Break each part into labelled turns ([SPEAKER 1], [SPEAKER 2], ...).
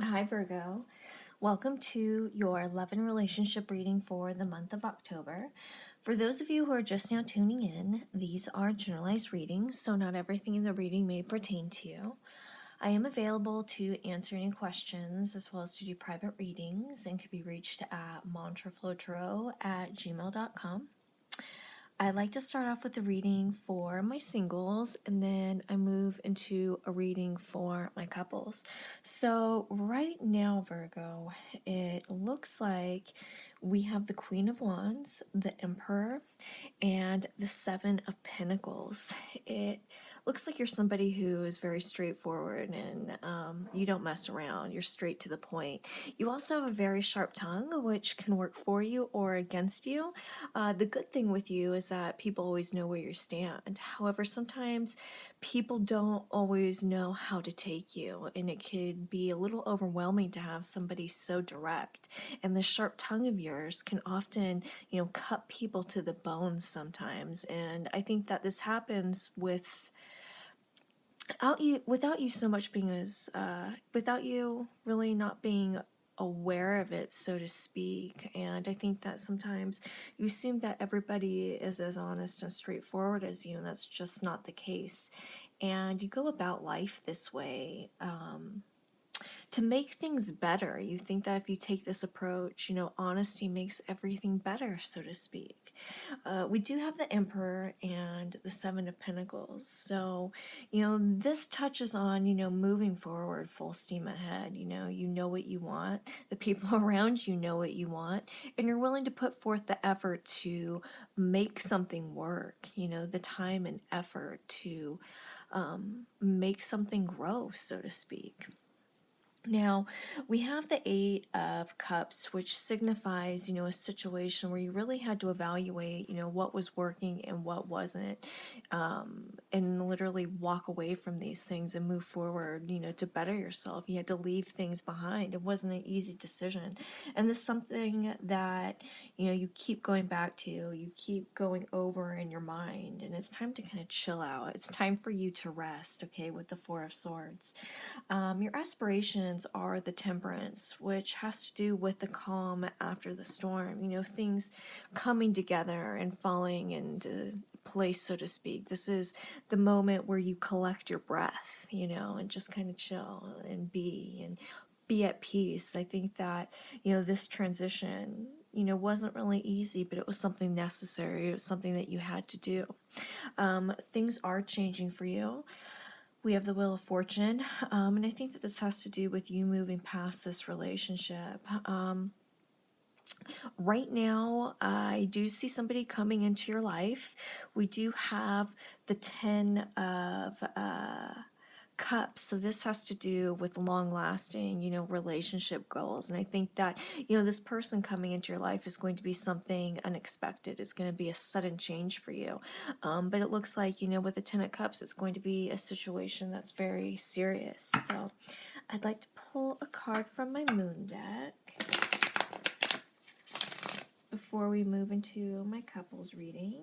[SPEAKER 1] Hi, Virgo. Welcome to your love and relationship reading for the month of October. For those of you who are just now tuning in, these are generalized readings, so not everything in the reading may pertain to you. I am available to answer any questions as well as to do private readings and can be reached at mantraflowtarot@gmail.com. I like to start off with a reading for my singles and then I move into a reading for my couples. So, right now, Virgo, it looks like we have the Queen of Wands, the Emperor, and the Seven of Pentacles. It looks like you're somebody who is very straightforward and you don't mess around. You're straight to the point. You also have a very sharp tongue, which can work for you or against you. The good thing with you is that people always know where you stand. However, sometimes people don't always know how to take you, and it could be a little overwhelming to have somebody so direct. And the sharp tongue of yours can often, cut people to the bone sometimes. And I think that this happens without you so much being as without you really not being aware of it, so to speak. And I think that sometimes you assume that everybody is as honest and straightforward as you, and that's just not the case. And you go about life this way to make things better. You think that if you take this approach, honesty makes everything better, so to speak. We do have the Emperor and the Seven of Pentacles. So, this touches on, moving forward full steam ahead. You know what you want. The people around you know what you want. And you're willing to put forth the effort to make something work, the time and effort to make something grow, so to speak. Now, we have the Eight of Cups, which signifies, a situation where you really had to evaluate, what was working and what wasn't, and literally walk away from these things and move forward, to better yourself. You had to leave things behind. It wasn't an easy decision. And this is something that, you keep going back to, you keep going over in your mind, and it's time to kind of chill out. It's time for you to rest, okay, with the Four of Swords. Your aspirations are the Temperance, which has to do with the calm after the storm, things coming together and falling into place, so to speak. This is the moment where you collect your breath, and just kind of chill and be at peace. I think that, this transition, wasn't really easy, but it was something necessary. It was something that you had to do. Things are changing for you. We have the Wheel of Fortune, and I think that this has to do with you moving past this relationship. Right now, I do see somebody coming into your life. We do have the Ten of Cups, so this has to do with long-lasting, relationship goals. And I think that, this person coming into your life is going to be something unexpected. It's going to be a sudden change for you. But it looks like, with the Ten of Cups, it's going to be a situation that's very serious. So I'd like to pull a card from my Moon deck before we move into my couples reading.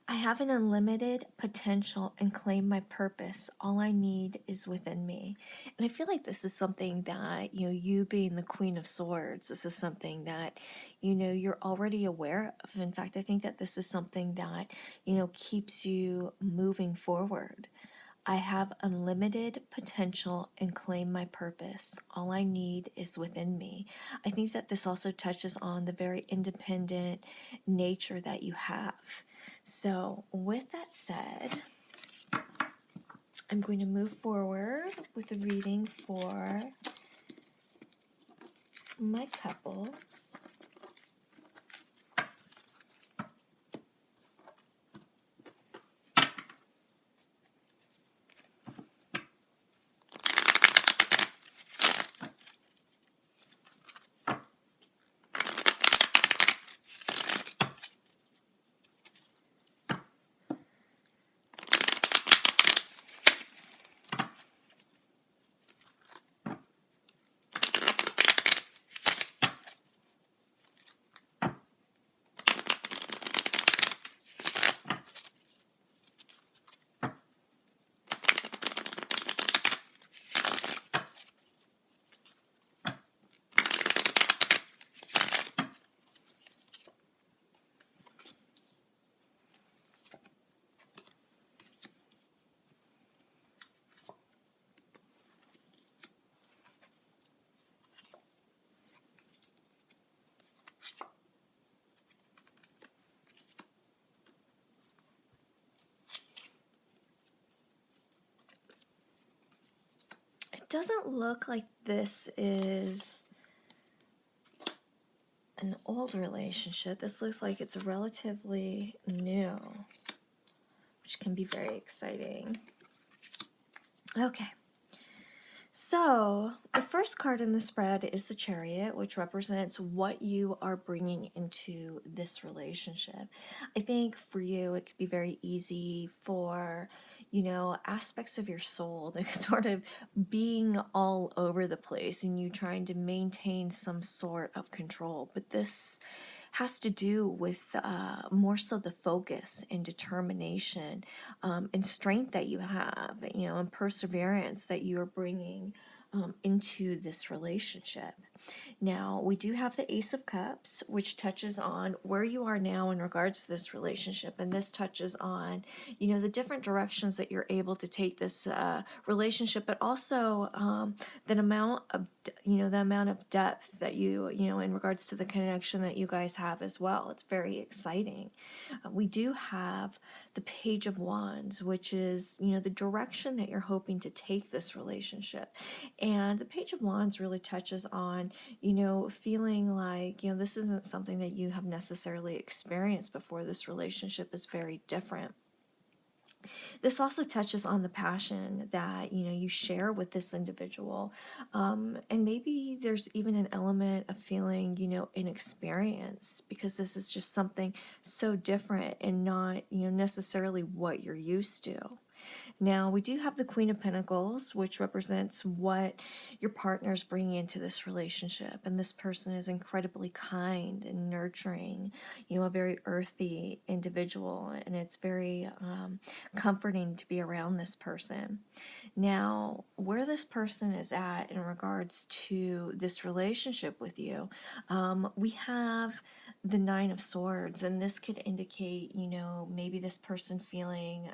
[SPEAKER 1] I have an unlimited potential and claim my purpose. All I need is within me. And I feel like this is something that, you being the Queen of Swords, this is something that, you're already aware of. In fact, I think that this is something that, keeps you moving forward. I have unlimited potential and claim my purpose. All I need is within me. I think that this also touches on the very independent nature that you have. So, with that said, I'm going to move forward with a reading for my couples. doesn't look like this is an old relationship. This looks like it's relatively new, which can be very exciting. Okay. So, the first card in the spread is the Chariot, which represents what you are bringing into this relationship. I think for you, it could be very easy for, aspects of your soul to sort of being all over the place and you trying to maintain some sort of control. But this has to do with more so the focus and determination and strength that you have, and perseverance that you are bringing into this relationship. Now, we do have the Ace of Cups, which touches on where you are now in regards to this relationship. And this touches on, the different directions that you're able to take this relationship, but also the amount of depth that in regards to the connection that you guys have as well. It's very exciting. We do have the Page of Wands, which is, the direction that you're hoping to take this relationship. And the Page of Wands really touches on, feeling like, this isn't something that you have necessarily experienced before. This relationship is very different. This also touches on the passion that, you share with this individual. And maybe there's even an element of feeling, inexperienced, because this is just something so different and not, necessarily what you're used to. Now, we do have the Queen of Pentacles, which represents what your partner's bringing into this relationship. And this person is incredibly kind and nurturing, a very earthy individual. And it's very comforting to be around this person. Now, where this person is at in regards to this relationship with you, we have the Nine of Swords. And this could indicate, maybe this person feeling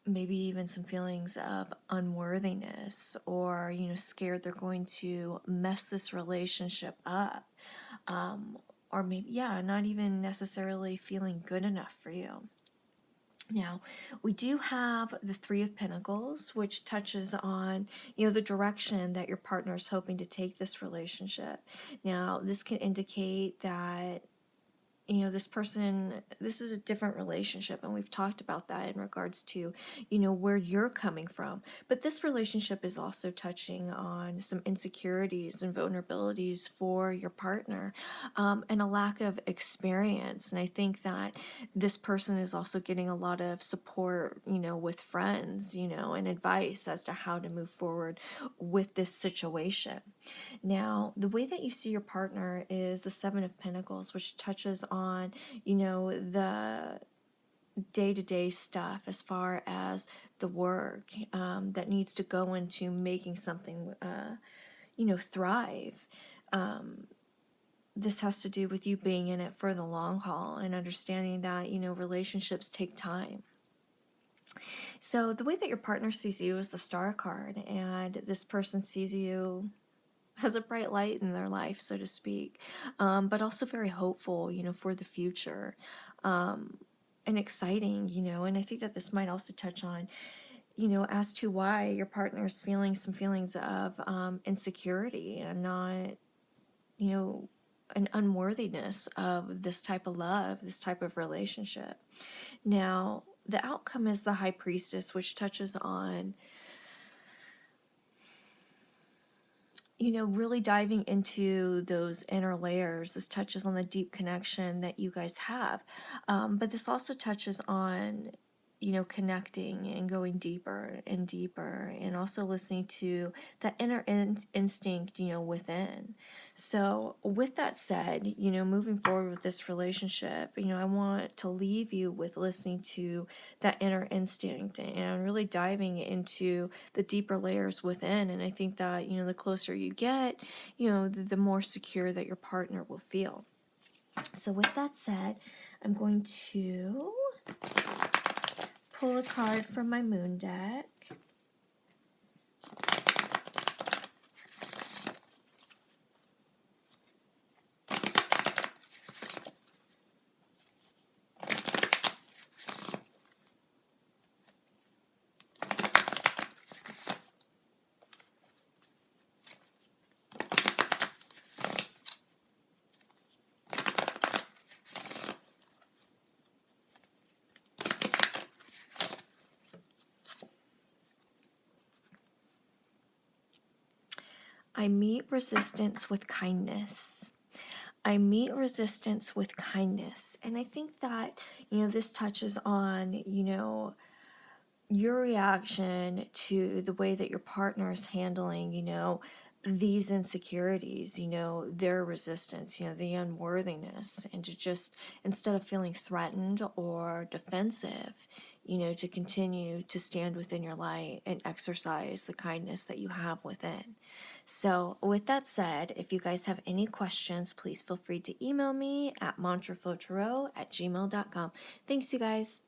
[SPEAKER 1] maybe even some feelings of unworthiness, or scared they're going to mess this relationship up, or maybe not even necessarily feeling good enough for you. Now, we do have the Three of Pentacles, which touches on, the direction that your partner is hoping to take this relationship. Now, this can indicate that this is a different relationship, and we've talked about that in regards to, where you're coming from. But this relationship is also touching on some insecurities and vulnerabilities for your partner, and a lack of experience. And I think that this person is also getting a lot of support, with friends, and advice as to how to move forward with this situation. Now, the way that you see your partner is the Seven of Pentacles, which touches on, the day-to-day stuff as far as the work that needs to go into making something, thrive. This has to do with you being in it for the long haul and understanding that, relationships take time. So the way that your partner sees you is the Star card, and this person sees you has a bright light in their life, so to speak, but also very hopeful, for the future, and exciting, and I think that this might also touch on, as to why your partner is feeling some feelings of insecurity and not, an unworthiness of this type of love, this type of relationship. Now, the outcome is the High Priestess, which touches on, really diving into those inner layers. This touches on the deep connection that you guys have. But this also touches on, connecting and going deeper and deeper, and also listening to that inner instinct, within. So with that said, moving forward with this relationship, I want to leave you with listening to that inner instinct and really diving into the deeper layers within. And I think that, the closer you get, the more secure that your partner will feel. So with that said, I'm going to pull a card from my moon deck. I meet resistance with kindness. I meet resistance with kindness. And I think that, this touches on, your reaction to the way that your partner is handling, these insecurities, their resistance, the unworthiness, and to just, instead of feeling threatened or defensive, to continue to stand within your light and exercise the kindness that you have within. So, with that said, if you guys have any questions, please feel free to email me at mantraflotarot@gmail.com. Thanks, you guys.